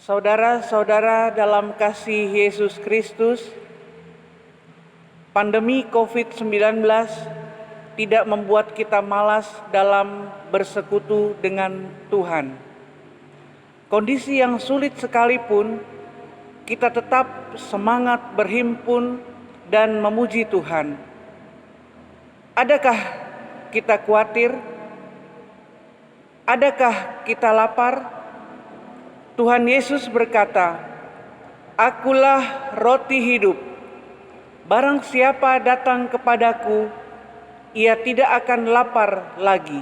Saudara-saudara dalam kasih Yesus Kristus, pandemi COVID-19 tidak membuat kita malas dalam bersekutu dengan Tuhan. Kondisi yang sulit sekalipun, kita tetap semangat berhimpun dan memuji Tuhan. Adakah kita khawatir? Adakah kita lapar? Tuhan Yesus berkata, "Akulah roti hidup. Barang siapa datang kepadaku, ia tidak akan lapar lagi."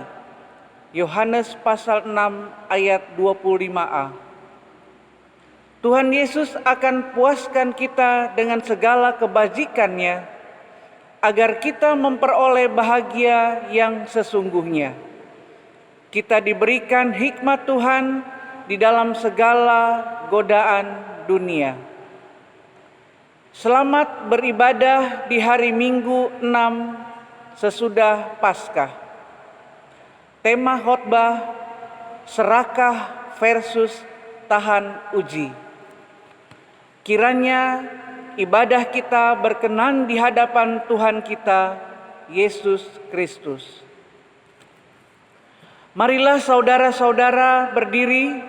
Yohanes pasal 6 ayat 25a. Tuhan Yesus akan puaskan kita dengan segala kebajikannya, agar kita memperoleh bahagia yang sesungguhnya. Kita diberikan hikmat Tuhan di dalam segala godaan dunia. Selamat beribadah di hari Minggu 6 sesudah Paskah. Tema khotbah, serakah versus tahan uji. Kiranya ibadah kita berkenan di hadapan Tuhan kita, Yesus Kristus. Marilah saudara-saudara berdiri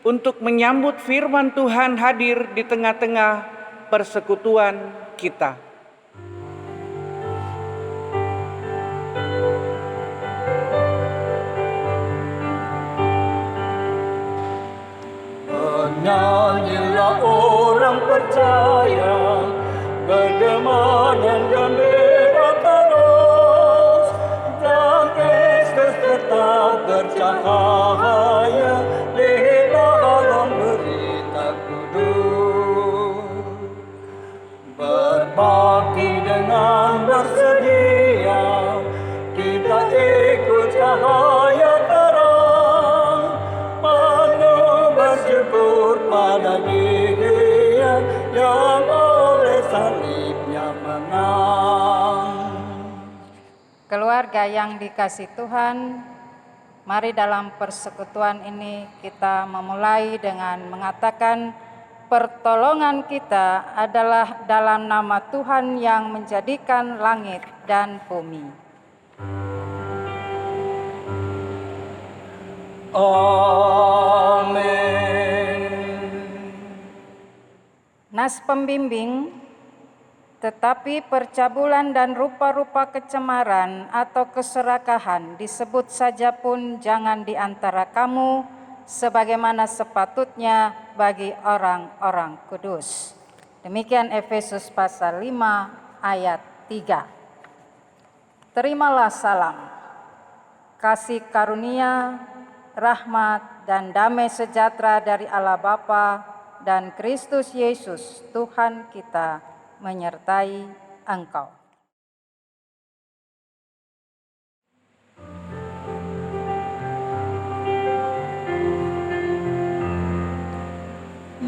untuk menyambut firman Tuhan hadir di tengah-tengah persekutuan kita. Bernyanyilah orang percaya, bergema dan gembira terus, dan Kristus tetap bercahaya di dalam berita kudus. Berbakti dengan bersedia, kita ikut cahaya terang, penuh bersyukur pada Dia yang oleh salibnya menang. Keluarga yang dikasihi Tuhan, mari dalam persekutuan ini kita memulai dengan mengatakan pertolongan kita adalah dalam nama Tuhan yang menjadikan langit dan bumi. Amin. Nas pembimbing, tetapi percabulan dan rupa-rupa kecemaran atau keserakahan disebut saja pun jangan di antara kamu, sebagaimana sepatutnya bagi orang-orang kudus. Demikian Efesus pasal 5 ayat 3. Terimalah salam, kasih karunia, rahmat dan damai sejahtera dari Allah Bapa dan Kristus Yesus Tuhan kita menyertai engkau.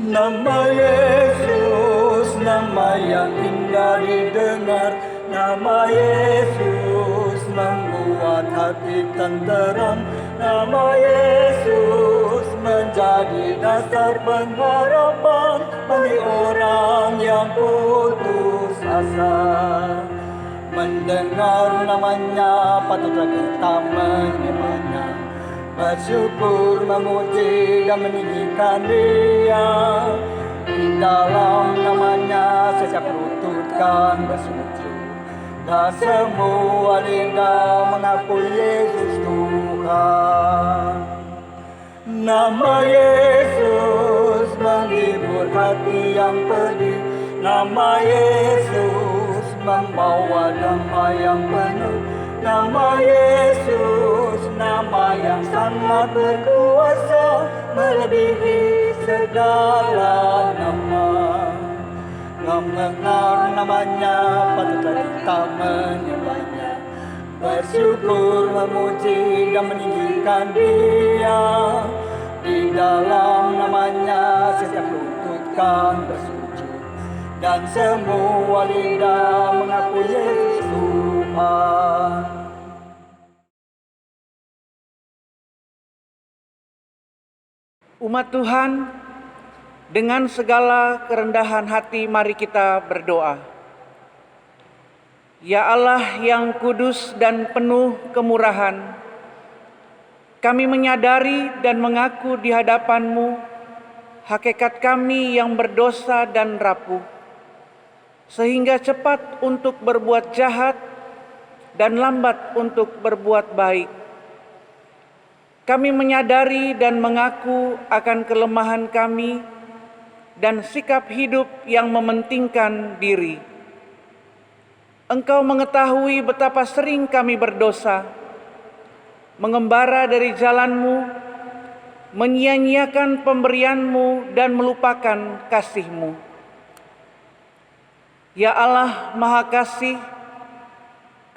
Nama Yesus, nama yang indah didengar. Nama Yesus membuat hati tenteram. Nama Yesus menjadi dasar pengharapan bagi orang yang putus asa. Mendengar namanya patutlah kita menyembahnya, bersyukur, memuji dan meninggikan Dia. Di dalam namanya setiap lutut kan bersujud, dan semua lidah mengakui Yesus Tuhan. Nama Yesus menghibur hati yang pedih. Nama Yesus membawa damai yang penuh. Nama Yesus, nama yang sangat berkuasa, melebihi segala nama. Mendengar namanya, patutlah kita menyembahnya, bersyukur, memuji dan meninggikan Dia. Di dalam namanya setiap lutut kan bersujud, dan semua lidah mengakui Yesus Tuhan. Umat Tuhan, Dengan segala kerendahan hati mari kita berdoa. Ya Allah yang kudus dan penuh kemurahan, kami menyadari dan mengaku di hadapan-Mu hakikat kami yang berdosa dan rapuh, sehingga cepat untuk berbuat jahat dan lambat untuk berbuat baik. Kami menyadari dan mengaku akan kelemahan kami dan sikap hidup yang mementingkan diri. Engkau mengetahui betapa sering kami berdosa, mengembara dari jalan-Mu, menyia-nyiakan pemberian-Mu dan melupakan kasih-Mu. Ya Allah Maha Kasih,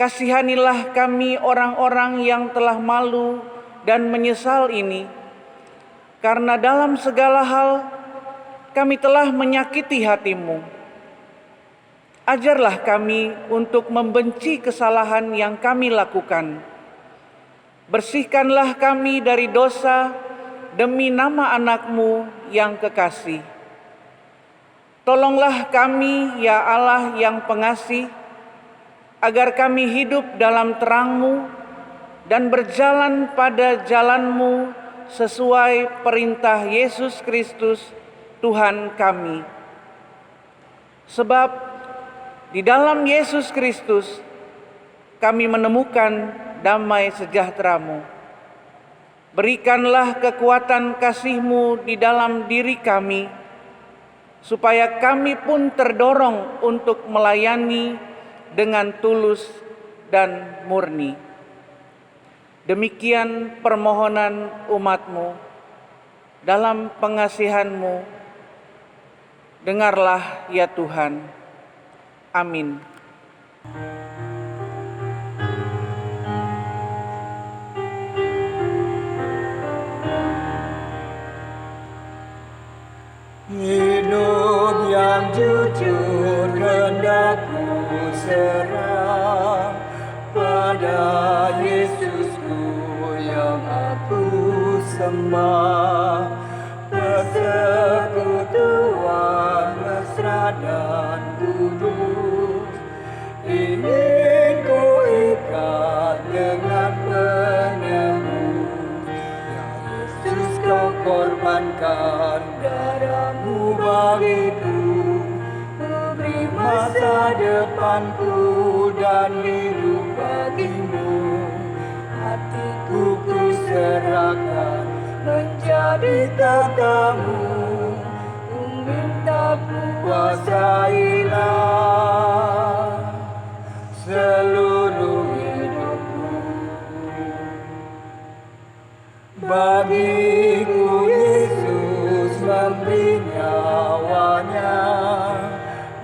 kasihanilah kami orang-orang yang telah malu dan menyesal ini, karena dalam segala hal kami telah menyakiti hati-Mu. Ajarlah kami untuk membenci kesalahan yang kami lakukan. Bersihkanlah kami dari dosa demi nama anak-Mu yang kekasih. Tolonglah kami, ya Allah yang pengasih, agar kami hidup dalam terang-Mu dan berjalan pada jalan-Mu sesuai perintah Yesus Kristus, Tuhan kami. Sebab di dalam Yesus Kristus kami menemukan damai sejahtera-Mu. Berikanlah kekuatan kasih-Mu di dalam diri kami, supaya kami pun terdorong untuk melayani dengan tulus dan murni. Demikian permohonan umat-Mu. Dalam pengasihan-Mu, dengarlah ya Tuhan. Amin. Hidup yang jujur kehendak-Mu serah pada Yesusku yang aku sembah. Persekutuan mesra dan kudus ingin ku ikat dengan penebus. Ya Yesus, Kau korbankan darah-Mu bagiku, ku beri masa depanku dan hidup bagi-Mu. Hatiku ku serahkan menjadi tatamu, ku minta kuasailah seluruh hidupku. Bagiku Yesus memberi nyawanya,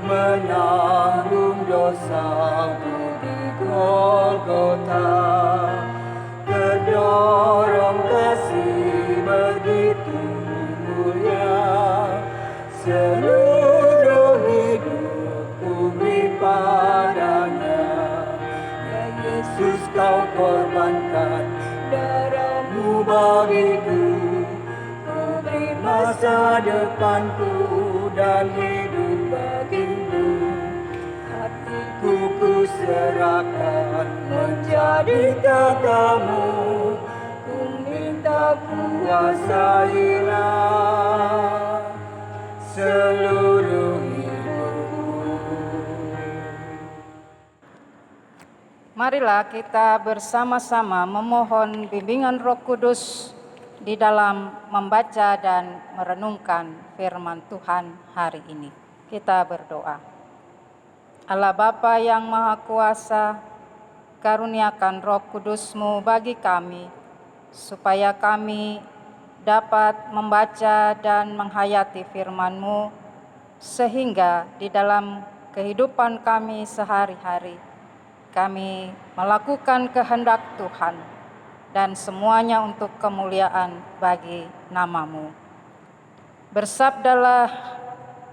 menanggung dosaku di Golgota. Terdorong kasih begitu mulia, seluruh hidupku beri padanya. Ya Yesus, Kau korbankan darah-Mu bagiku, ku beri masa depanku dan hidup bagi-Mu. Hatiku ku serahkan menjadi tatamu, ku minta kuasailah seluruh hidupku. Marilah kita bersama-sama memohon bimbingan Roh Kudus di dalam membaca dan merenungkan firman Tuhan hari ini. Kita berdoa. Allah Bapa yang Maha Kuasa, karuniakan Roh Kudus-Mu bagi kami, supaya kami dapat membaca dan menghayati firman-Mu, sehingga di dalam kehidupan kami sehari-hari, kami melakukan kehendak Tuhan, dan semuanya untuk kemuliaan bagi nama-Mu. Bersabdalah,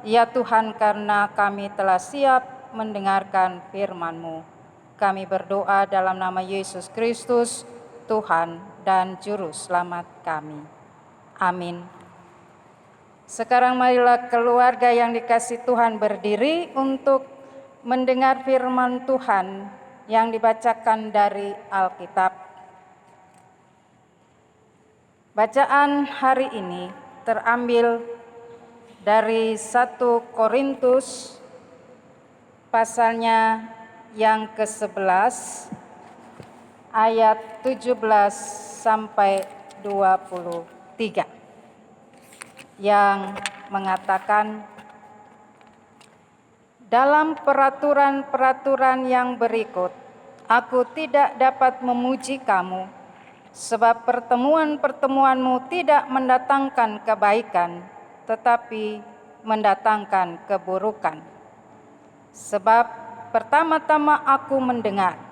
ya Tuhan, karena kami telah siap mendengarkan firman-Mu. Kami berdoa dalam nama Yesus Kristus, Tuhan dan Juru Selamat kami. Amin. Sekarang marilah keluarga yang dikasihi Tuhan berdiri untuk mendengar firman Tuhan yang dibacakan dari Alkitab. Bacaan hari ini terambil dari 1 Korintus pasalnya yang ke-11 ayat 17 sampai 23 yang mengatakan, dalam peraturan-peraturan yang berikut, aku tidak dapat memuji kamu, sebab pertemuan-pertemuanmu tidak mendatangkan kebaikan, tetapi mendatangkan keburukan. Sebab pertama-tama aku mendengar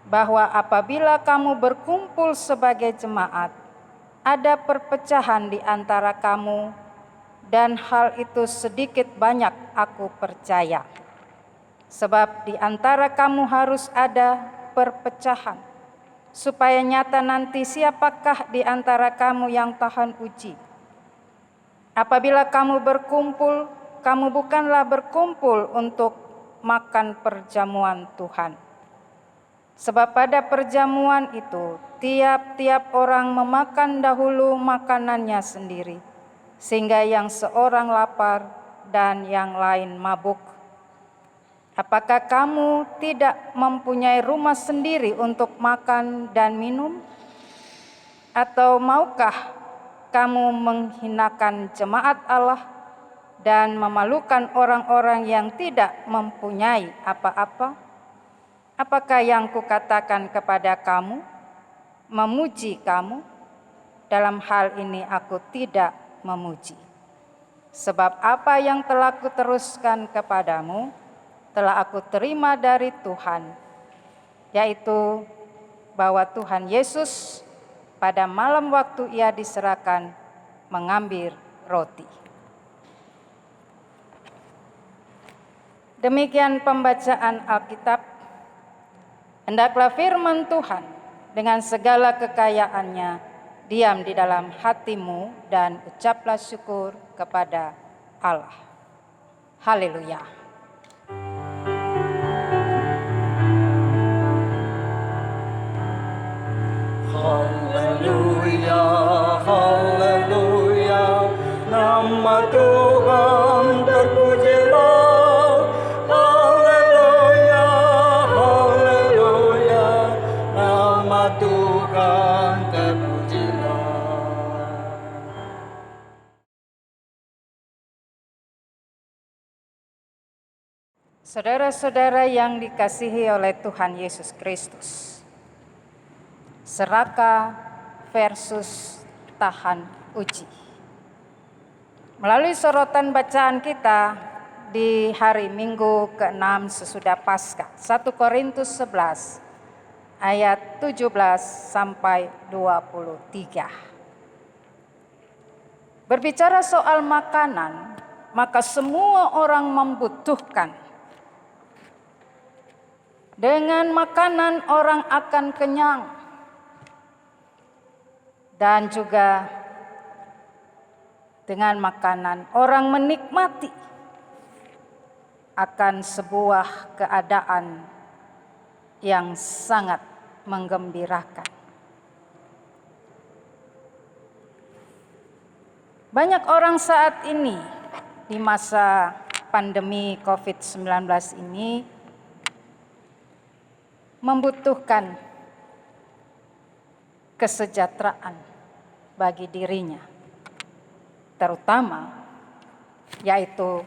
bahwa apabila kamu berkumpul sebagai jemaat, ada perpecahan di antara kamu, dan hal itu sedikit banyak aku percaya. Sebab di antara kamu harus ada perpecahan, supaya nyata nanti siapakah di antara kamu yang tahan uji. Apabila kamu berkumpul, kamu bukanlah berkumpul untuk makan perjamuan Tuhan. Sebab pada perjamuan itu, tiap-tiap orang memakan dahulu makanannya sendiri, sehingga yang seorang lapar dan yang lain mabuk. Apakah kamu tidak mempunyai rumah sendiri untuk makan dan minum? Atau maukah kamu menghinakan jemaat Allah dan memalukan orang-orang yang tidak mempunyai apa-apa? Apakah yang kukatakan kepada kamu, memuji kamu? Dalam hal ini aku tidak memuji. Sebab apa yang telah kuteruskan kepadamu, telah aku terima dari Tuhan, yaitu bahwa Tuhan Yesus pada malam waktu ia diserahkan mengambil roti. Demikian pembacaan Alkitab. Hendaklah firman Tuhan dengan segala kekayaannya diam di dalam hatimu dan ucaplah syukur kepada Allah. Haleluya. Haleluya, haleluya, nama Tuhan terpujilah. Haleluya, haleluya, nama Tuhan terpujilah. Saudara-saudara yang dikasihi oleh Tuhan Yesus Kristus, serakah versus tahan uji. Melalui sorotan bacaan kita di hari Minggu ke-6 sesudah Paskah, 1 Korintus 11 ayat 17 sampai 23. Berbicara soal makanan, maka semua orang membutuhkan. Dengan makanan orang akan kenyang. Dan juga dengan makanan orang menikmati akan sebuah keadaan yang sangat menggembirakan. Banyak orang saat ini di masa pandemi COVID-19 ini membutuhkan kesejahteraan bagi dirinya, terutama yaitu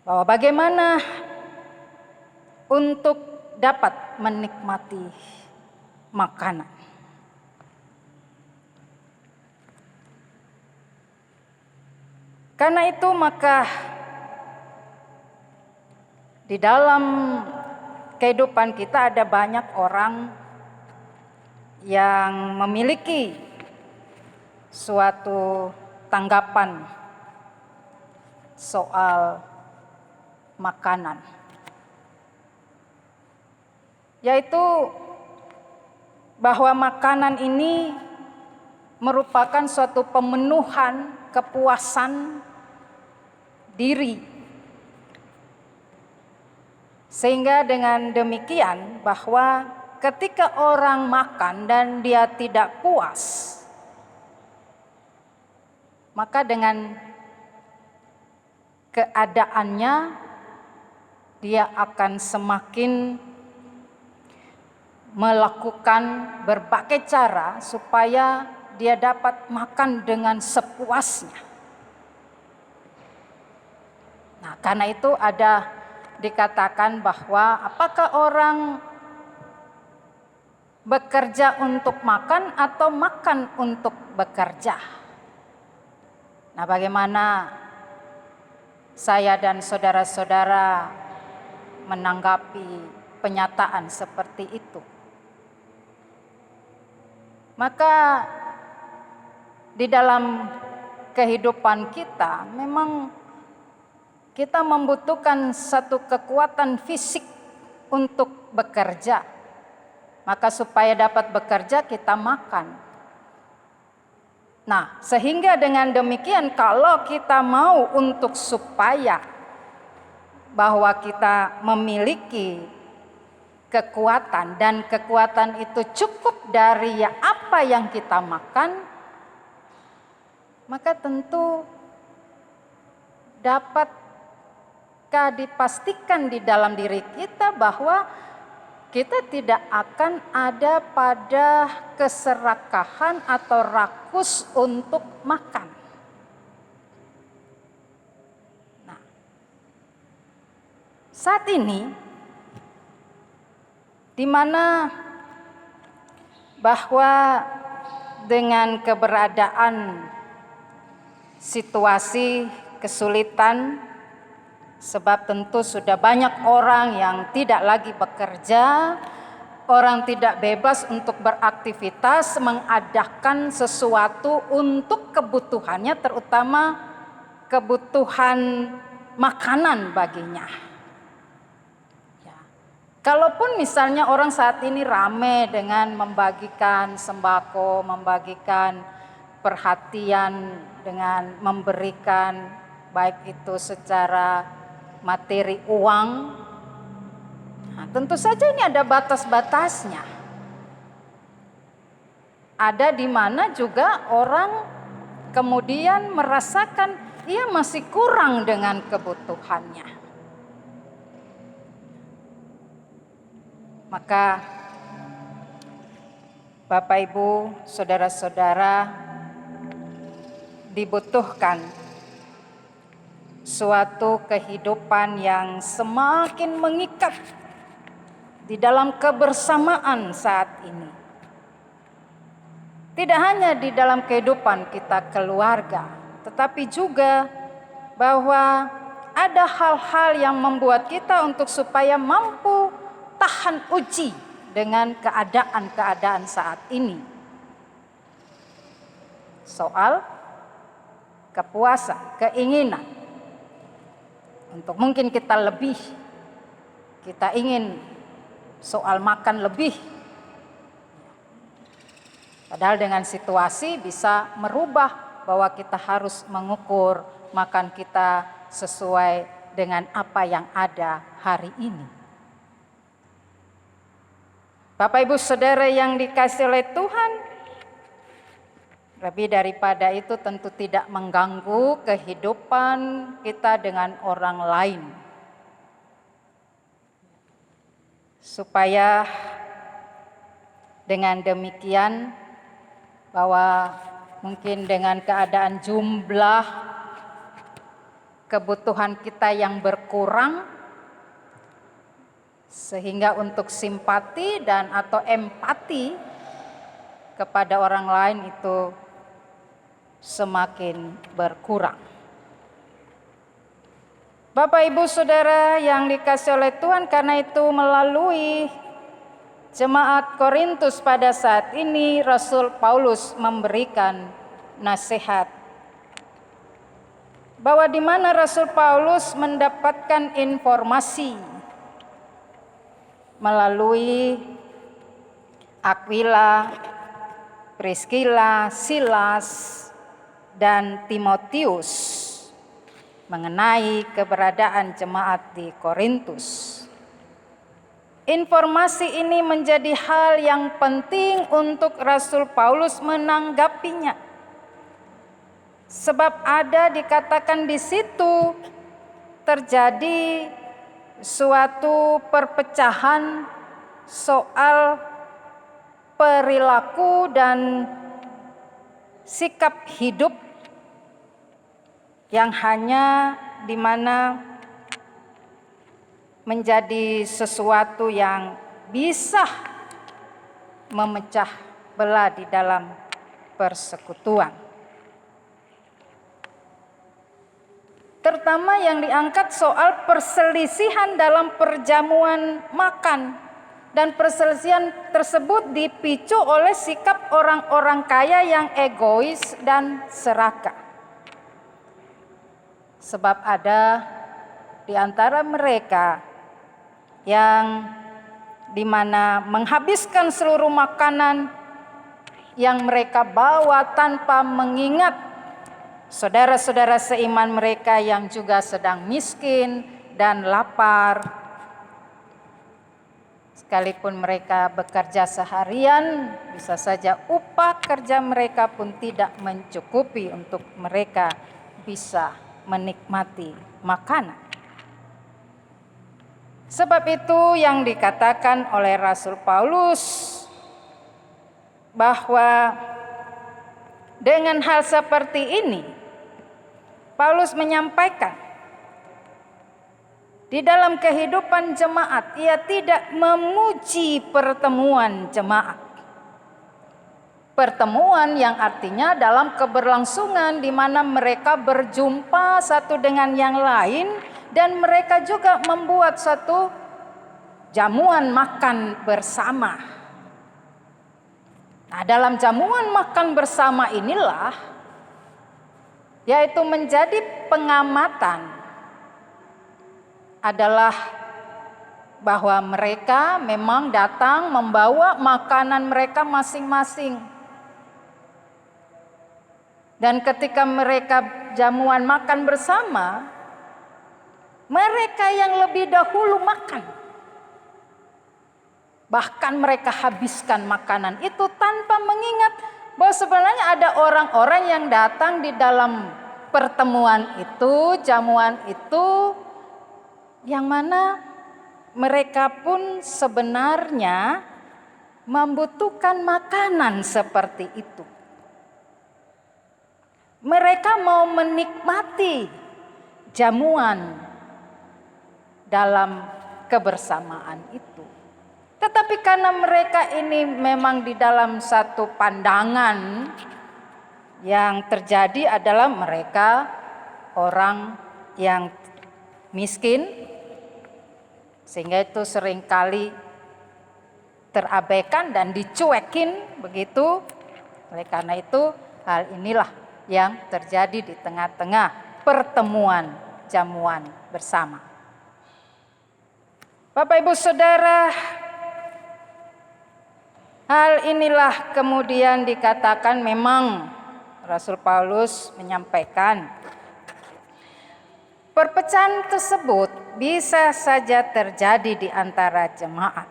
bahwa bagaimana untuk dapat menikmati makanan. Karena itu maka di dalam kehidupan kita ada banyak orang yang memiliki suatu tanggapan soal makanan, yaitu bahwa makanan ini merupakan suatu pemenuhan kepuasan diri. Sehingga dengan demikian bahwa ketika orang makan dan dia tidak puas, maka dengan keadaannya dia akan semakin melakukan berbagai cara supaya dia dapat makan dengan sepuasnya. Nah, karena itu ada dikatakan bahwa apakah orang bekerja untuk makan atau makan untuk bekerja. Nah, bagaimana saya dan saudara-saudara menanggapi pernyataan seperti itu? Maka di dalam kehidupan kita memang kita membutuhkan satu kekuatan fisik untuk bekerja. Maka supaya dapat bekerja kita makan. Nah, sehingga dengan demikian kalau kita mau untuk supaya bahwa kita memiliki kekuatan dan kekuatan itu cukup dari apa yang kita makan, maka tentu dapatkah dipastikan di dalam diri kita bahwa kita tidak akan ada pada keserakahan atau rakus untuk makan. Nah, saat ini di mana bahwa dengan keberadaan situasi kesulitan, sebab tentu sudah banyak orang yang tidak lagi bekerja, orang tidak bebas untuk beraktivitas, mengadakan sesuatu untuk kebutuhannya, terutama kebutuhan makanan baginya. Kalaupun misalnya orang saat ini rame dengan membagikan sembako, membagikan perhatian dengan memberikan baik itu secara materi uang, nah, tentu saja ini ada batas-batasnya. Ada di mana juga orang kemudian merasakan ia masih kurang dengan kebutuhannya. Maka Bapak Ibu, saudara-saudara, dibutuhkan suatu kehidupan yang semakin mengikat di dalam kebersamaan saat ini. Tidak hanya di dalam kehidupan kita keluarga, tetapi juga bahwa ada hal-hal yang membuat kita untuk supaya mampu tahan uji dengan keadaan-keadaan saat ini. Soal kepuasan, keinginan. Untuk mungkin kita lebih, kita ingin soal makan lebih. Padahal dengan situasi bisa merubah bahwa kita harus mengukur makan kita sesuai dengan apa yang ada hari ini. Bapak Ibu Saudara yang dikasihi oleh Tuhan, lebih daripada itu tentu tidak mengganggu kehidupan kita dengan orang lain. Supaya dengan demikian bahwa mungkin dengan keadaan jumlah kebutuhan kita yang berkurang, sehingga untuk simpati dan atau empati kepada orang lain itu semakin berkurang. Bapak Ibu Saudara yang dikasihi oleh Tuhan, karena itu melalui jemaat Korintus pada saat ini Rasul Paulus memberikan nasihat bahwa di mana Rasul Paulus mendapatkan informasi melalui Aquila, Priscilla, Silas, dan Timotius mengenai keberadaan jemaat di Korintus. Informasi ini menjadi hal yang penting untuk Rasul Paulus menanggapinya. Sebab ada dikatakan di situ terjadi suatu perpecahan soal perilaku dan sikap hidup yang hanya di mana menjadi sesuatu yang bisa memecah belah di dalam persekutuan. Terutama yang diangkat soal perselisihan dalam perjamuan makan. Dan perselisihan tersebut dipicu oleh sikap orang-orang kaya yang egois dan serakah. Sebab ada di antara mereka yang dimana menghabiskan seluruh makanan yang mereka bawa tanpa mengingat saudara-saudara seiman mereka yang juga sedang miskin dan lapar. Sekalipun mereka bekerja seharian, bisa saja upah kerja mereka pun tidak mencukupi untuk mereka bisa menikmati makanan. Sebab itu yang dikatakan oleh Rasul Paulus bahwa dengan hal seperti ini Paulus menyampaikan di dalam kehidupan jemaat ia tidak memuji pertemuan jemaat. Pertemuan yang artinya dalam keberlangsungan di mana mereka berjumpa satu dengan yang lain dan mereka juga membuat satu jamuan makan bersama. Nah, dalam jamuan makan bersama inilah yaitu menjadi pengamatan adalah bahwa mereka memang datang membawa makanan mereka masing-masing. Dan ketika mereka jamuan makan bersama, mereka yang lebih dahulu makan. Bahkan mereka habiskan makanan itu tanpa mengingat bahwa sebenarnya ada orang-orang yang datang di dalam pertemuan itu, jamuan itu, yang mana mereka pun sebenarnya membutuhkan makanan seperti itu. Mereka mau menikmati jamuan dalam kebersamaan itu. Tetapi karena mereka ini memang di dalam satu pandangan yang terjadi adalah mereka orang yang miskin, sehingga itu seringkali terabaikan dan dicuekin begitu. Oleh karena itu hal inilah yang terjadi di tengah-tengah pertemuan jamuan bersama. Bapak Ibu Saudara, hal inilah kemudian dikatakan memang Rasul Paulus menyampaikan perpecahan tersebut bisa saja terjadi di antara jemaat.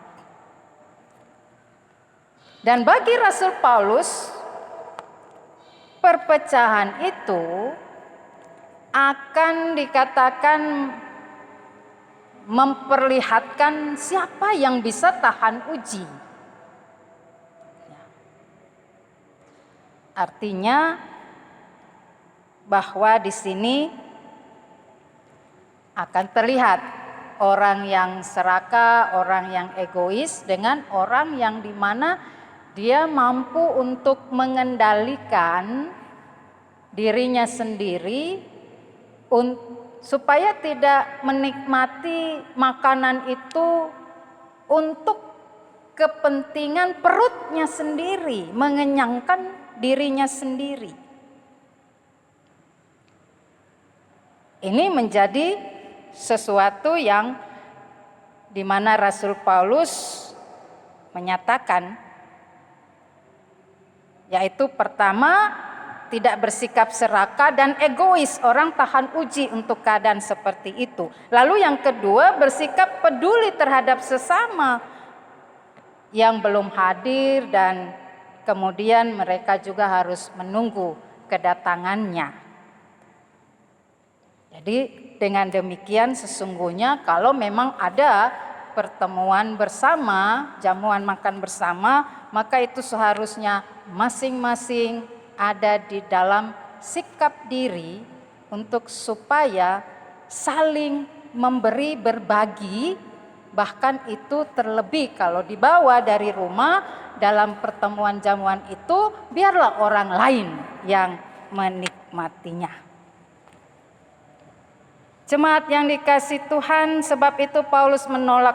Dan bagi Rasul Paulus, perpecahan itu akan dikatakan memperlihatkan siapa yang bisa tahan uji. Artinya bahwa di sini akan terlihat orang yang serakah, orang yang egois dengan orang yang dimana dia mampu untuk mengendalikan dirinya sendiri supaya tidak menikmati makanan itu untuk kepentingan perutnya sendiri, mengenyangkan dirinya sendiri. Ini menjadi sesuatu yang di mana Rasul Paulus menyatakan, yaitu pertama, tidak bersikap serakah dan egois. Orang tahan uji untuk keadaan seperti itu. Lalu yang kedua, bersikap peduli terhadap sesama yang belum hadir, dan kemudian mereka juga harus menunggu kedatangannya. Jadi dengan demikian sesungguhnya kalau memang ada pertemuan bersama, jamuan makan bersama, maka itu seharusnya masing-masing ada di dalam sikap diri untuk supaya saling memberi, berbagi, bahkan itu terlebih kalau dibawa dari rumah dalam pertemuan jamuan itu, biarlah orang lain yang menikmatinya. Jemaat yang dikasihi Tuhan, sebab itu Paulus menolak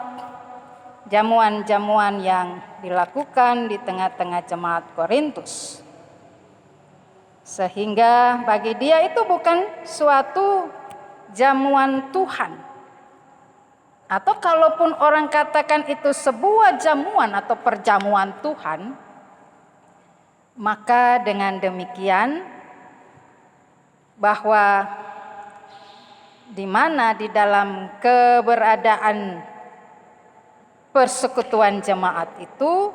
jamuan-jamuan yang dilakukan di tengah-tengah jemaat Korintus. Sehingga bagi dia itu bukan suatu jamuan Tuhan. Atau kalaupun orang katakan itu sebuah jamuan atau perjamuan Tuhan, maka dengan demikian bahwa di mana di dalam keberadaan persekutuan jemaat itu,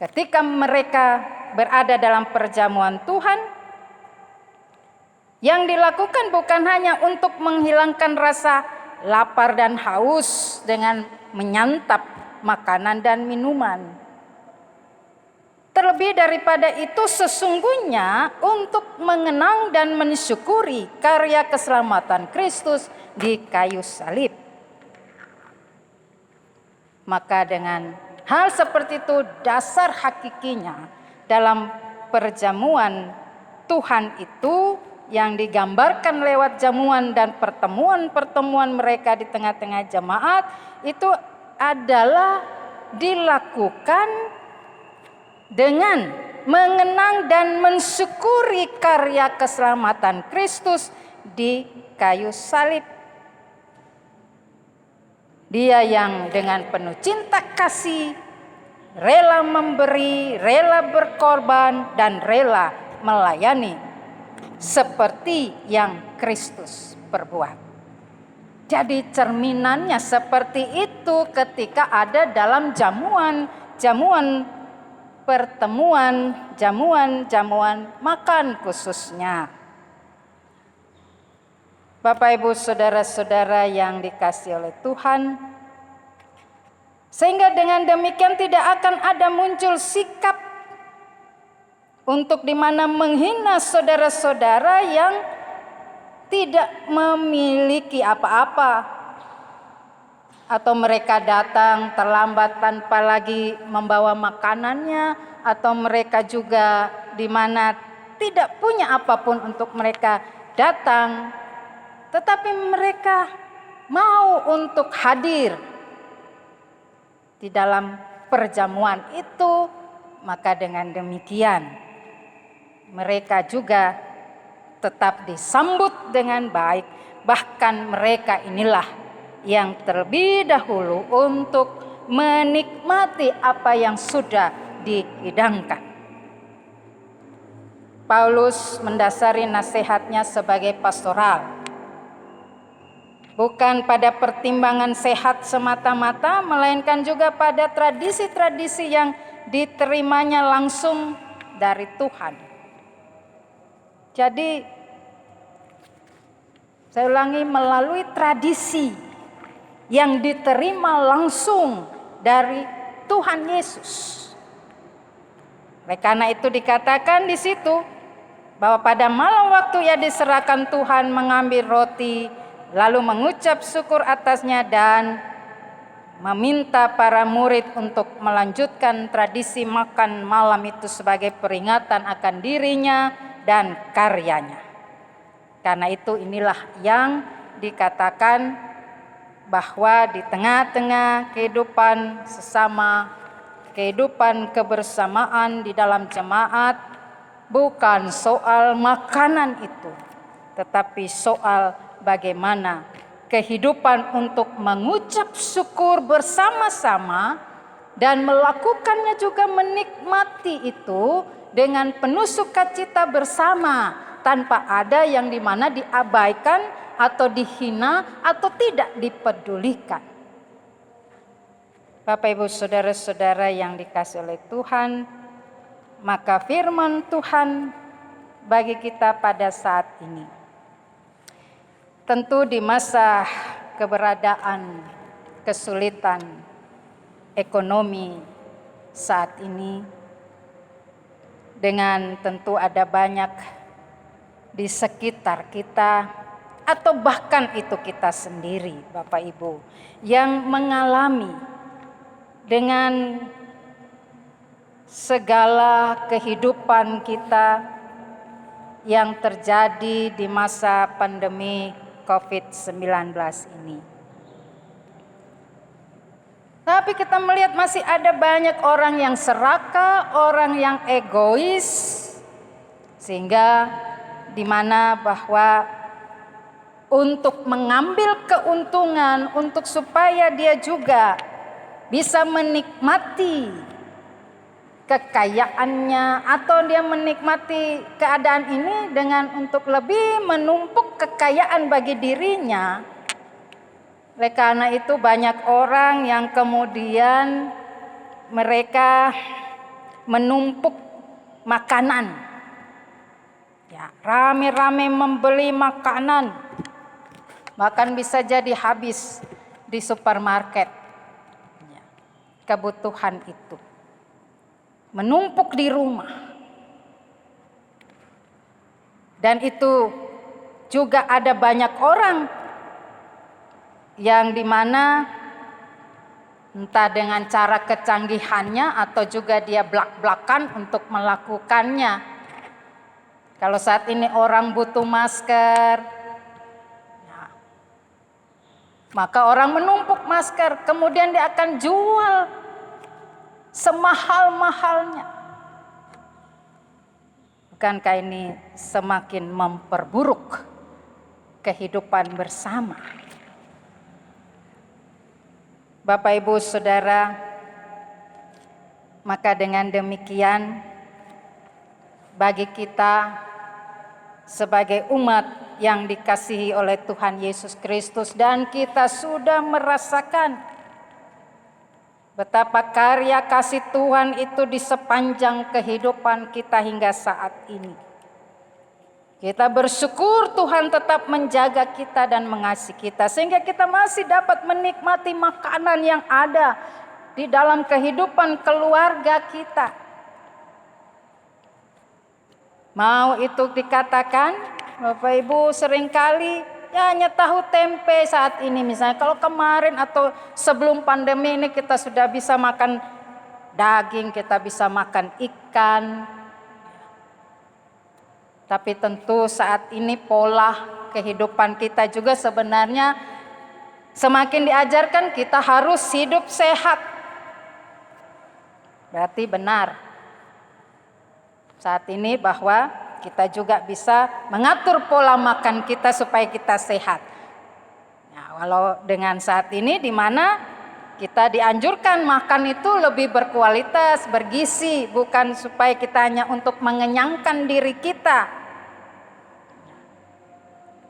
ketika mereka berada dalam perjamuan Tuhan, yang dilakukan bukan hanya untuk menghilangkan rasa lapar dan haus dengan menyantap makanan dan minuman. Terlebih daripada itu sesungguhnya untuk mengenang dan mensyukuri karya keselamatan Kristus di kayu salib. Maka dengan hal seperti itu dasar hakikinya dalam perjamuan Tuhan itu yang digambarkan lewat jamuan dan pertemuan-pertemuan mereka di tengah-tengah jemaat itu adalah dilakukan dengan mengenang dan mensyukuri karya keselamatan Kristus di kayu salib. Dia yang dengan penuh cinta kasih, rela memberi, rela berkorban, dan rela melayani seperti yang Kristus perbuat. Jadi cerminannya seperti itu ketika ada dalam jamuan pertemuan, jamuan makan khususnya. Bapak Ibu saudara-saudara yang dikasihi oleh Tuhan, sehingga dengan demikian tidak akan ada muncul sikap untuk dimana menghina saudara-saudara yang tidak memiliki apa-apa, atau mereka datang terlambat tanpa lagi membawa makanannya, atau mereka juga di mana tidak punya apapun untuk mereka datang, tetapi mereka mau untuk hadir di dalam perjamuan itu, maka dengan demikian mereka juga tetap disambut dengan baik. Bahkan mereka inilah yang terlebih dahulu untuk menikmati apa yang sudah dihidangkan. Paulus mendasari nasihatnya sebagai pastoral, bukan pada pertimbangan sehat semata-mata, melainkan juga pada tradisi-tradisi yang diterimanya langsung dari Tuhan. Jadi, saya ulangi, melalui tradisi yang diterima langsung dari Tuhan Yesus. Oleh karena itu dikatakan di situ bahwa pada malam waktu ia diserahkan Tuhan mengambil roti, lalu mengucap syukur atasnya dan meminta para murid untuk melanjutkan tradisi makan malam itu sebagai peringatan akan dirinya dan karyanya. Karena itu inilah yang dikatakan bahwa di tengah-tengah kehidupan sesama, kehidupan kebersamaan di dalam jemaat, bukan soal makanan itu, tetapi soal bagaimana kehidupan untuk mengucap syukur bersama-sama dan melakukannya juga menikmati itu dengan penuh sukacita bersama, tanpa ada yang dimana diabaikan atau dihina atau tidak dipedulikan. Bapak Ibu saudara-saudara yang dikasihi oleh Tuhan, maka firman Tuhan bagi kita pada saat ini, tentu di masa keberadaan kesulitan ekonomi saat ini, dengan tentu ada banyak di sekitar kita atau bahkan itu kita sendiri, Bapak Ibu, yang mengalami dengan segala kehidupan kita yang terjadi di masa pandemi COVID-19 ini. Tapi kita melihat masih ada banyak orang yang serakah, orang yang egois, sehingga di mana bahwa untuk mengambil keuntungan, untuk supaya dia juga bisa menikmati kekayaannya atau dia menikmati keadaan ini dengan untuk lebih menumpuk kekayaan bagi dirinya. Oleh karena itu banyak orang yang kemudian mereka menumpuk makanan. Ya, rame-rame membeli makanan. Bahkan bisa jadi habis di supermarket. Ya, kebutuhan itu menumpuk di rumah. Dan itu juga ada banyak orang yang dimana entah dengan cara kecanggihannya atau juga dia blak-blakan untuk melakukannya. Kalau saat ini orang butuh masker, ya, maka orang menumpuk masker, kemudian dia akan jual semahal-mahalnya. Bukankah ini semakin memperburuk kehidupan bersama? Bapak Ibu Saudara, maka dengan demikian bagi kita sebagai umat yang dikasihi oleh Tuhan Yesus Kristus, dan kita sudah merasakan betapa karya kasih Tuhan itu di sepanjang kehidupan kita hingga saat ini. Kita bersyukur Tuhan tetap menjaga kita dan mengasihi kita, sehingga kita masih dapat menikmati makanan yang ada di dalam kehidupan keluarga kita. Mau itu dikatakan, Bapak Ibu, seringkali ya hanya tahu tempe saat ini misalnya. Kalau kemarin atau sebelum pandemi ini kita sudah bisa makan daging, kita bisa makan ikan. Tapi tentu saat ini pola kehidupan kita juga sebenarnya semakin diajarkan kita harus hidup sehat. Berarti benar saat ini bahwa kita juga bisa mengatur pola makan kita supaya kita sehat. Nah, walau dengan saat ini di mana kita dianjurkan makan itu lebih berkualitas, bergizi, bukan supaya kita hanya untuk mengenyangkan diri kita.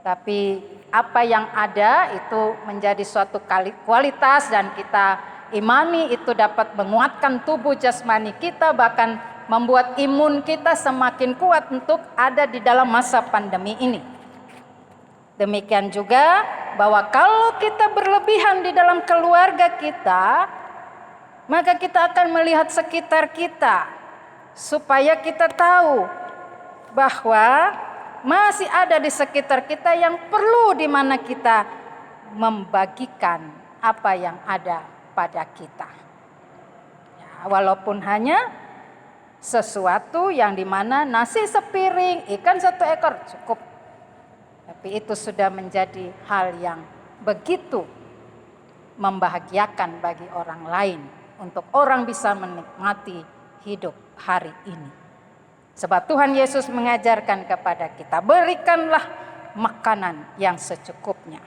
Tapi apa yang ada itu menjadi suatu kualitas dan kita imani itu dapat menguatkan tubuh jasmani kita, bahkan membuat imun kita semakin kuat untuk ada di dalam masa pandemi ini. Demikian juga bahwa kalau kita berlebihan di dalam keluarga kita, maka kita akan melihat sekitar kita supaya kita tahu bahwa masih ada di sekitar kita yang perlu di mana kita membagikan apa yang ada pada kita. Ya, walaupun hanya sesuatu yang dimana nasi sepiring, ikan satu ekor cukup. Tapi itu sudah menjadi hal yang begitu membahagiakan bagi orang lain untuk orang bisa menikmati hidup hari ini. Sebab Tuhan Yesus mengajarkan kepada kita, berikanlah makanan yang secukupnya.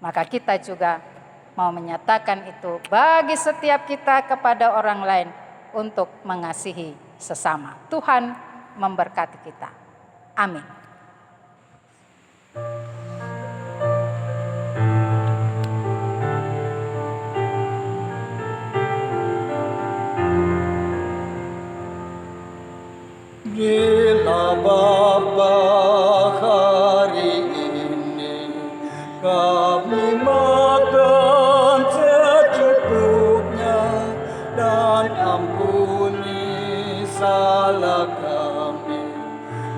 Maka kita juga mau menyatakan itu bagi setiap kita kepada orang lain untuk mengasihi sesama. Tuhan memberkati kita. Amin. Bila Bapa hari ini kami makan secukupnya dan ampuni salah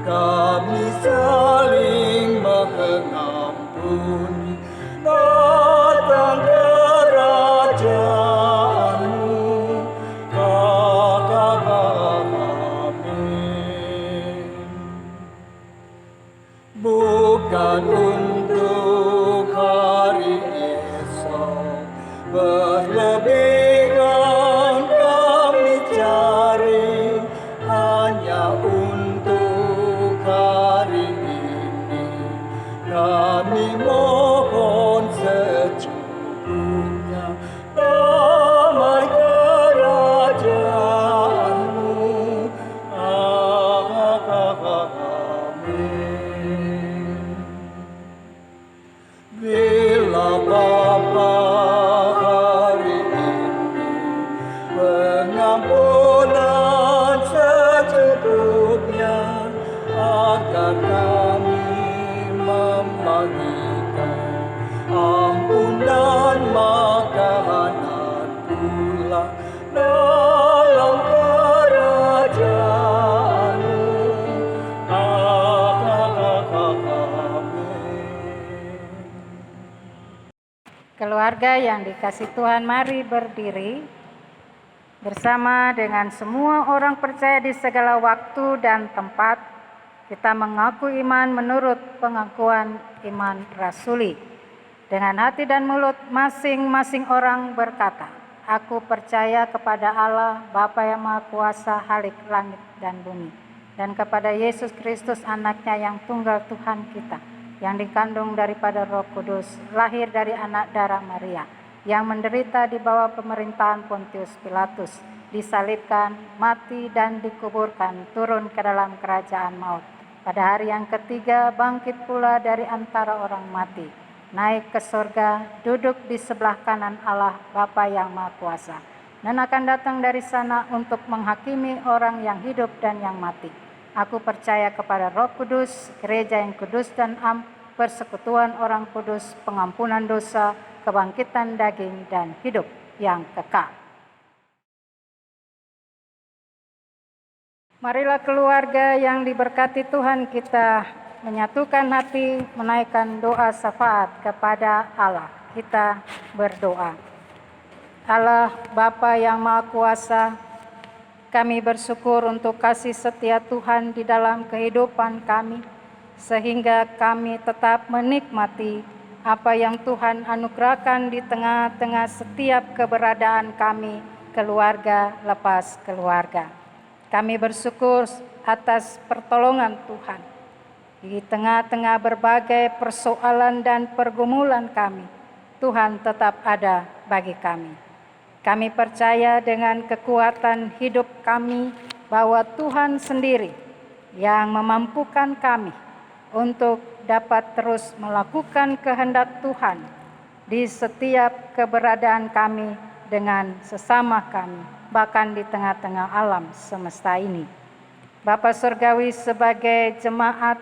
kami saling mengampuni. Datang kerajaanmu, amin. Bukan untuk hari esok berlebihan kami cari, hanya untuk hari ini kami mohon secukupnya. Damai kerajaanmu, amin. Bila Bapa hari ini pengampunan secukupnya, agar kami membagikan ampunan makanan pula dalam kerajaanmu, amin. Keluarga yang dikasihi Tuhan, mari berdiri bersama dengan semua orang percaya di segala waktu dan tempat. Kita mengaku iman menurut pengakuan iman rasuli. Dengan hati dan mulut masing-masing orang berkata, aku percaya kepada Allah, Bapa yang Maha Kuasa, Khalik langit dan bumi, dan kepada Yesus Kristus anaknya yang tunggal Tuhan kita, yang dikandung daripada Roh Kudus, lahir dari anak darah Maria, yang menderita di bawah pemerintahan Pontius Pilatus, disalibkan, mati dan dikuburkan, turun ke dalam kerajaan maut. Pada hari yang ketiga bangkit pula dari antara orang mati, naik ke surga, duduk di sebelah kanan Allah Bapa yang Maha Kuasa, dan akan datang dari sana untuk menghakimi orang yang hidup dan yang mati. Aku percaya kepada Roh Kudus, gereja yang kudus dan persekutuan orang kudus, pengampunan dosa, kebangkitan daging dan hidup yang kekal. Marilah keluarga yang diberkati Tuhan, kita menyatukan hati, menaikkan doa syafaat kepada Allah. Kita berdoa. Allah Bapa yang Maha Kuasa, kami bersyukur untuk kasih setia Tuhan di dalam kehidupan kami, sehingga kami tetap menikmati apa yang Tuhan anugerahkan di tengah-tengah setiap keberadaan kami, keluarga lepas keluarga. Kami bersyukur atas pertolongan Tuhan di tengah-tengah berbagai persoalan dan pergumulan kami. Tuhan tetap ada bagi kami. Kami percaya dengan kekuatan hidup kami bahwa Tuhan sendiri yang memampukan kami untuk dapat terus melakukan kehendak Tuhan di setiap keberadaan kami dengan sesama kami, bahkan di tengah-tengah alam semesta ini. Bapa Surgawi, sebagai jemaat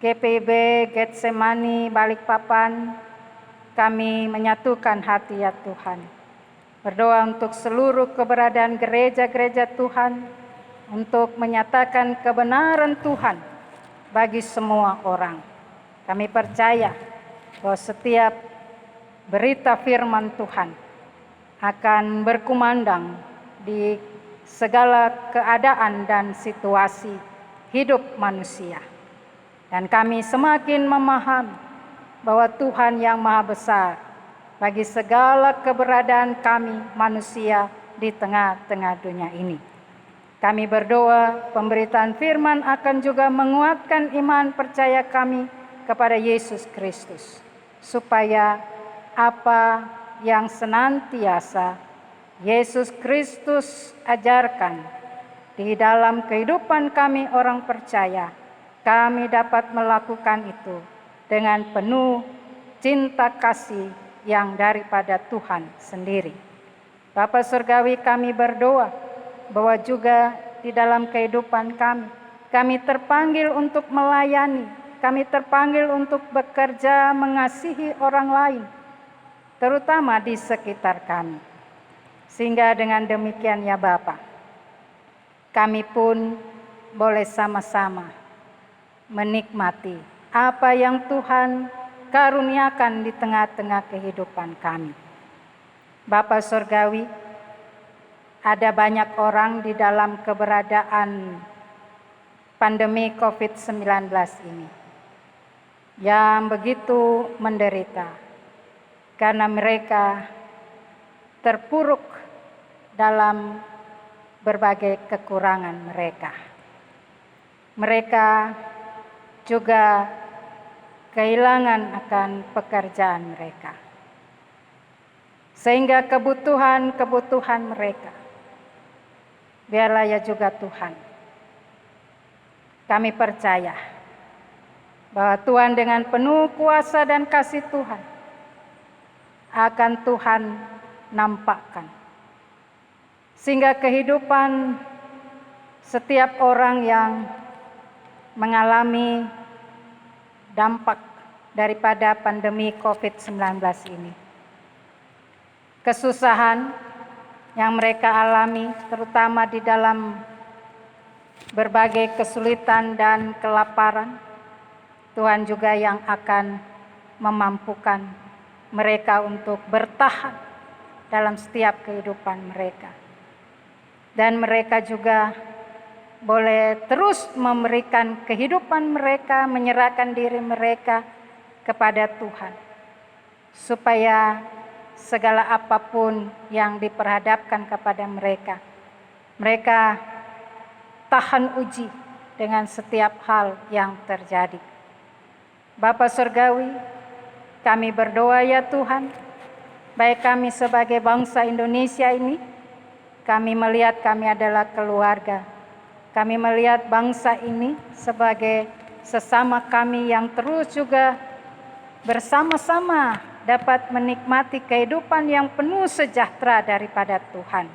GPIB Getsemani Balikpapan, kami menyatukan hati ya Tuhan. Berdoa untuk seluruh keberadaan gereja-gereja Tuhan, untuk menyatakan kebenaran Tuhan bagi semua orang. Kami percaya bahwa setiap berita firman Tuhan akan berkumandang di segala keadaan dan situasi hidup manusia. Dan kami semakin memahami bahwa Tuhan yang Maha Besar bagi segala keberadaan kami manusia di tengah-tengah dunia ini. Kami berdoa pemberitaan firman akan juga menguatkan iman percaya kami kepada Yesus Kristus, supaya apa yang senantiasa Yesus Kristus ajarkan di dalam kehidupan kami orang percaya, kami dapat melakukan itu dengan penuh cinta kasih yang daripada Tuhan sendiri. Bapa Surgawi, kami berdoa bahwa juga di dalam kehidupan kami terpanggil untuk melayani, kami terpanggil untuk bekerja mengasihi orang lain, terutama di sekitar kami. Sehingga dengan demikian ya Bapa, kami pun boleh sama-sama menikmati apa yang Tuhan karuniakan di tengah-tengah kehidupan kami. Bapa Surgawi, ada banyak orang di dalam keberadaan pandemi COVID-19 ini yang begitu menderita karena mereka terpuruk dalam berbagai kekurangan mereka. Mereka juga kehilangan akan pekerjaan mereka. Sehingga kebutuhan mereka, biarlah ya juga Tuhan. Kami percaya bahwa Tuhan dengan penuh kuasa dan kasih Tuhan akan Tuhan nampakkan. Sehingga kehidupan setiap orang yang mengalami dampak daripada pandemi COVID-19 ini, kesusahan yang mereka alami, terutama di dalam berbagai kesulitan dan kelaparan, Tuhan juga yang akan memampukan mereka untuk bertahan dalam setiap kehidupan mereka. Dan mereka juga boleh terus memberikan kehidupan mereka, menyerahkan diri mereka kepada Tuhan, supaya segala apapun yang diperhadapkan kepada mereka, mereka tahan uji dengan setiap hal yang terjadi. Bapa Surgawi, kami berdoa ya Tuhan, baik kami sebagai bangsa Indonesia ini, kami melihat kami adalah keluarga. Kami melihat bangsa ini sebagai sesama kami yang terus juga bersama-sama dapat menikmati kehidupan yang penuh sejahtera daripada Tuhan.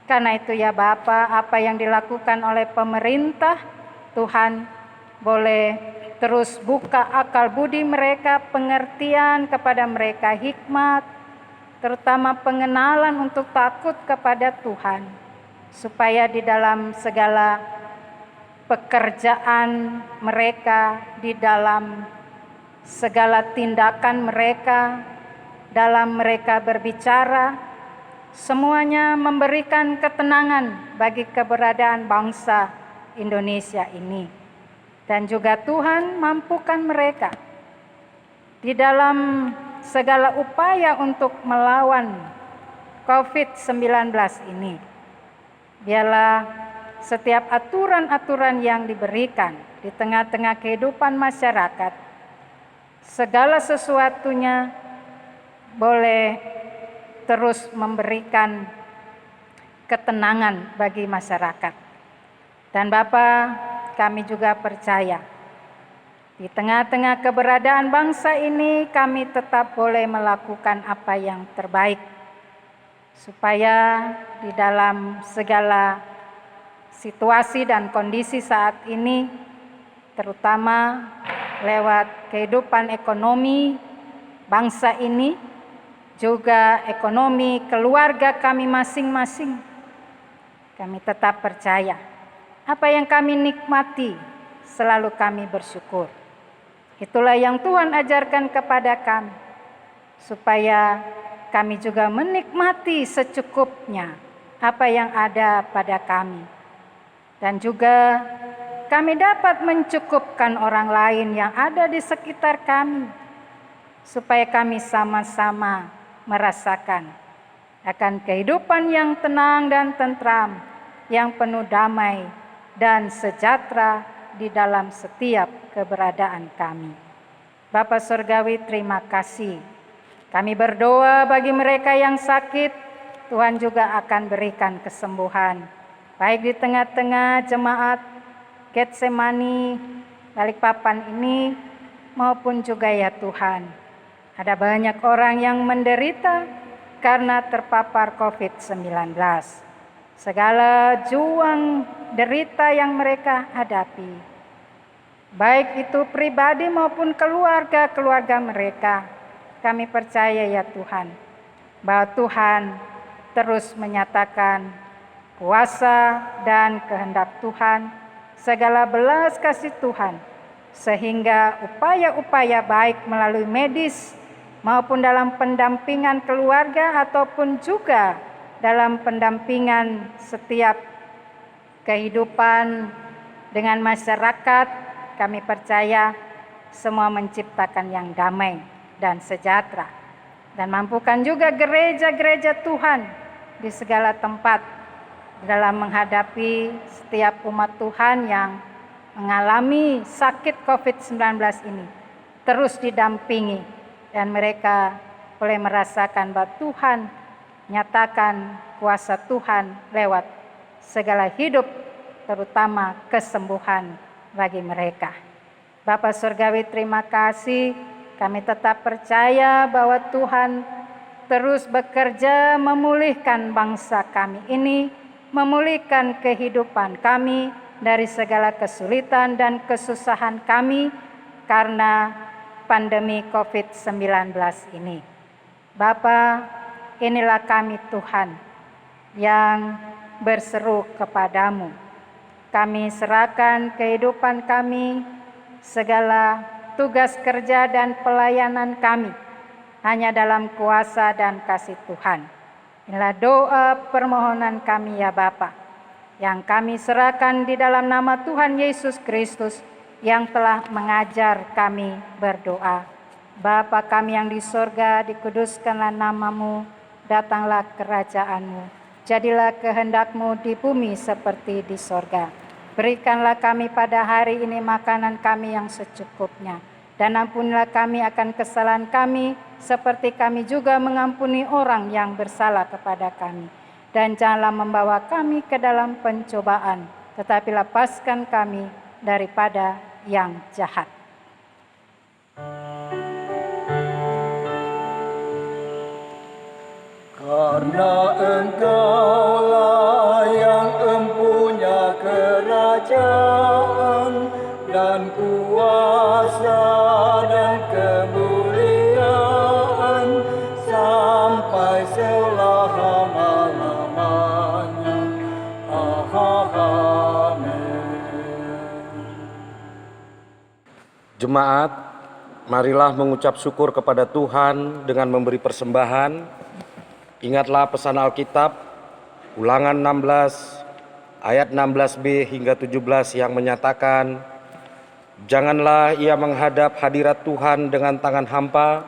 Karena itu ya Bapa, apa yang dilakukan oleh pemerintah, Tuhan boleh terus buka akal budi mereka, pengertian kepada mereka, hikmat, terutama pengenalan untuk takut kepada Tuhan, supaya di dalam segala pekerjaan mereka, di dalam segala tindakan mereka, dalam mereka berbicara, semuanya memberikan ketenangan bagi keberadaan bangsa Indonesia ini. Dan juga Tuhan mampukan mereka di dalam segala upaya untuk melawan COVID-19 ini. Biarlah setiap aturan-aturan yang diberikan di tengah-tengah kehidupan masyarakat, segala sesuatunya boleh terus memberikan ketenangan bagi masyarakat. Dan Bapa, kami juga percaya di tengah-tengah keberadaan bangsa ini, kami tetap boleh melakukan apa yang terbaik, supaya di dalam segala situasi dan kondisi saat ini, terutama lewat kehidupan ekonomi bangsa ini, juga ekonomi keluarga kami masing-masing, kami tetap percaya apa yang kami nikmati selalu kami bersyukur. Itulah yang Tuhan ajarkan kepada kami, supaya kami juga menikmati secukupnya apa yang ada pada kami. Dan juga kami dapat mencukupkan orang lain yang ada di sekitar kami, supaya kami sama-sama merasakan akan kehidupan yang tenang dan tentram, yang penuh damai dan sejahtera di dalam setiap keberadaan kami. Bapa Surgawi, terima kasih. Kami berdoa bagi mereka yang sakit, Tuhan juga akan berikan kesembuhan. Baik di tengah-tengah jemaat Getsemani Balikpapan ini maupun juga ya Tuhan. Ada banyak orang yang menderita karena terpapar COVID-19. Segala juang derita yang mereka hadapi, baik itu pribadi maupun keluarga-keluarga mereka, kami percaya ya Tuhan, bahwa Tuhan terus menyatakan kuasa dan kehendak Tuhan, segala belas kasih Tuhan, sehingga upaya-upaya baik melalui medis maupun dalam pendampingan keluarga ataupun juga dalam pendampingan setiap kehidupan dengan masyarakat, kami percaya semua menciptakan yang damai dan sejahtera. Dan mampukan juga gereja-gereja Tuhan di segala tempat dalam menghadapi setiap umat Tuhan yang mengalami sakit COVID-19 ini. Terus didampingi dan mereka boleh merasakan bahwa Tuhan nyatakan kuasa Tuhan lewat segala hidup, terutama kesembuhan bagi mereka. Bapa Surgawi, terima kasih. Kami tetap percaya bahwa Tuhan terus bekerja memulihkan bangsa kami ini, memulihkan kehidupan kami dari segala kesulitan dan kesusahan kami karena pandemi COVID-19 ini. Bapa, inilah kami Tuhan yang berseru kepadamu. Kami serahkan kehidupan kami, segala tugas kerja dan pelayanan kami hanya dalam kuasa dan kasih Tuhan. Inilah doa permohonan kami ya Bapa, yang kami serahkan di dalam nama Tuhan Yesus Kristus yang telah mengajar kami berdoa. Bapa kami yang di sorga, dikuduskanlah namamu, datanglah kerajaanmu, jadilah kehendak-Mu di bumi seperti di sorga. Berikanlah kami pada hari ini makanan kami yang secukupnya, dan ampunilah kami akan kesalahan kami, seperti kami juga mengampuni orang yang bersalah kepada kami. Dan janganlah membawa kami ke dalam pencobaan, tetapi lepaskan kami daripada yang jahat. Karena Engkaulah yang empunya kerajaan dan kuasa dan kemuliaan sampai selama-lamanya. Amin. Jemaat, marilah mengucap syukur kepada Tuhan dengan memberi persembahan. Ingatlah pesan Alkitab, Ulangan 16, ayat 16b hingga 17 yang menyatakan, janganlah ia menghadap hadirat Tuhan dengan tangan hampa,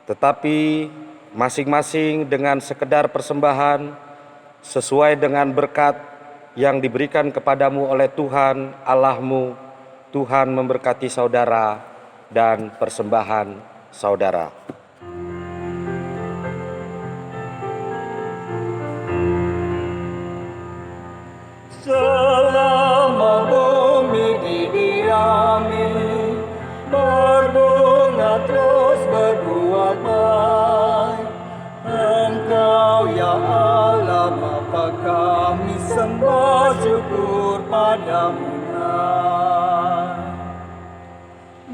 tetapi masing-masing dengan sekedar persembahan sesuai dengan berkat yang diberikan kepadamu oleh Tuhan Allahmu. Tuhan memberkati saudara dan persembahan saudara. Selama bumi didiami, berbunga terus berbuah baik. Engkau ya Allah Bapa kami sembah syukur padamu.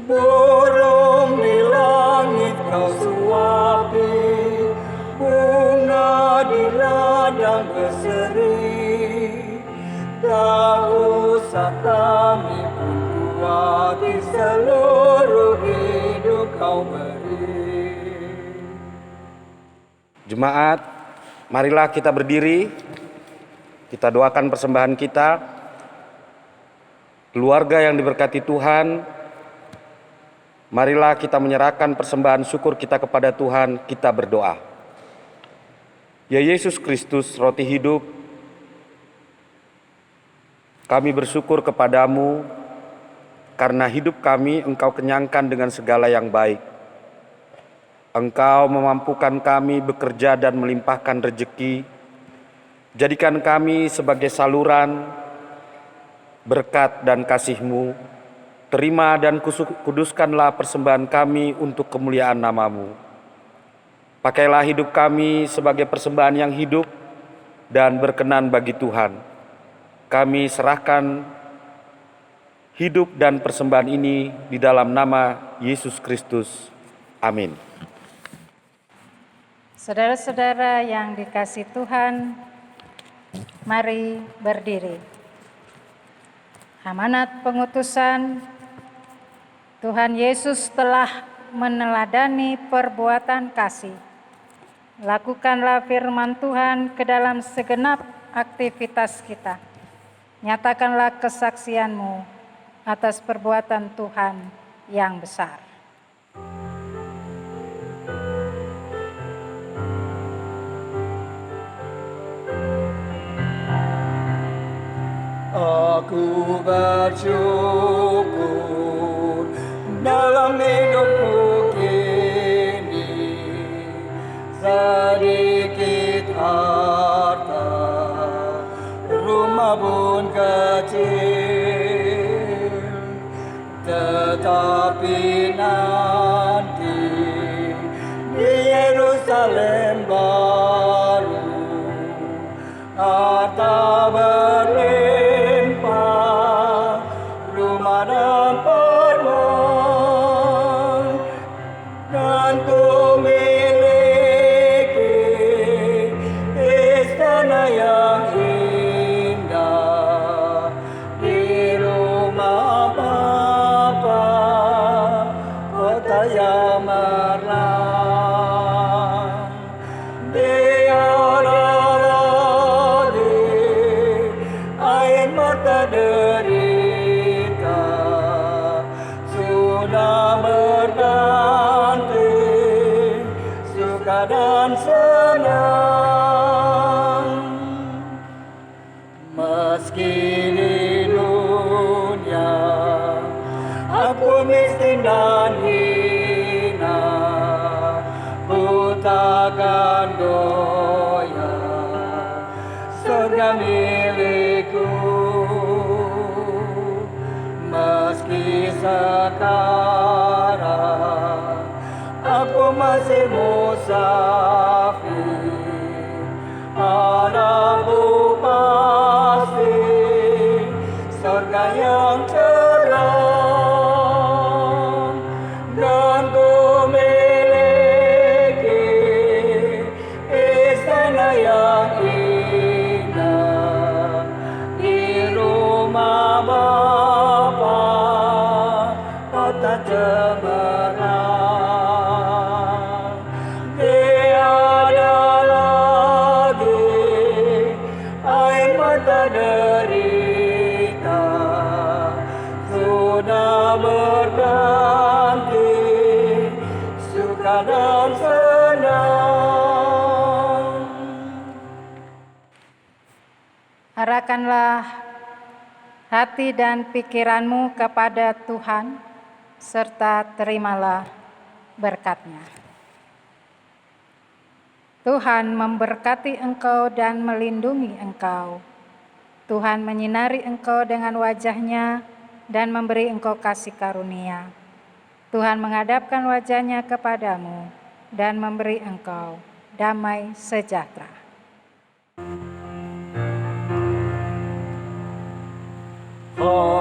Burung di langit kau suapi, bunga di ladang berseri. Tak usah kami pun kuati, seluruh hidup kau beri. Jemaat, marilah kita berdiri, kita doakan persembahan kita. Keluarga yang diberkati Tuhan, marilah kita menyerahkan persembahan syukur kita kepada Tuhan, kita berdoa. Ya Yesus Kristus, roti hidup, kami bersyukur kepadamu karena hidup kami Engkau kenyangkan dengan segala yang baik. Engkau memampukan kami bekerja dan melimpahkan rejeki. Jadikan kami sebagai saluran berkat dan kasih-Mu. Terima dan kuduskanlah persembahan kami untuk kemuliaan nama-Mu. Pakailah hidup kami sebagai persembahan yang hidup dan berkenan bagi Tuhan. Kami serahkan hidup dan persembahan ini di dalam nama Yesus Kristus. Amin. Saudara-saudara yang dikasihi Tuhan, mari berdiri. Amanat pengutusan Tuhan Yesus telah meneladani perbuatan kasih. Lakukanlah firman Tuhan ke dalam segenap aktivitas kita. Nyatakanlah kesaksian-Mu atas perbuatan Tuhan yang besar. Aku bersyukur dalam hidupku kini, sedikit harta, rumah pun kecil, tetapi nanti di Yerusalem baru harta berlimpah, rumah dan permai, dan ku miliki istana yang indah di rumah Bapa, kota yang merah. Tiada lagi air mata derita, sudah berganti suka dan senang. Meski di dunia aku miskin dan hina, ku takkan goyah, surga milikku. Meski sekarang aku masih musafir, harapku pasti surga yang cerah, dan ku miliki istana yang indah di rumah Bapa, kota cemerlang. Tiada lagi air mata derita, sudah berganti suka dan senang. Arahkanlah hati dan pikiranmu kepada Tuhan, serta terimalah berkat-Nya. Tuhan memberkati engkau dan melindungi engkau. Tuhan menyinari engkau dengan wajah-Nya dan memberi engkau kasih karunia. Tuhan menghadapkan wajah-Nya kepadamu dan memberi engkau damai sejahtera. Oh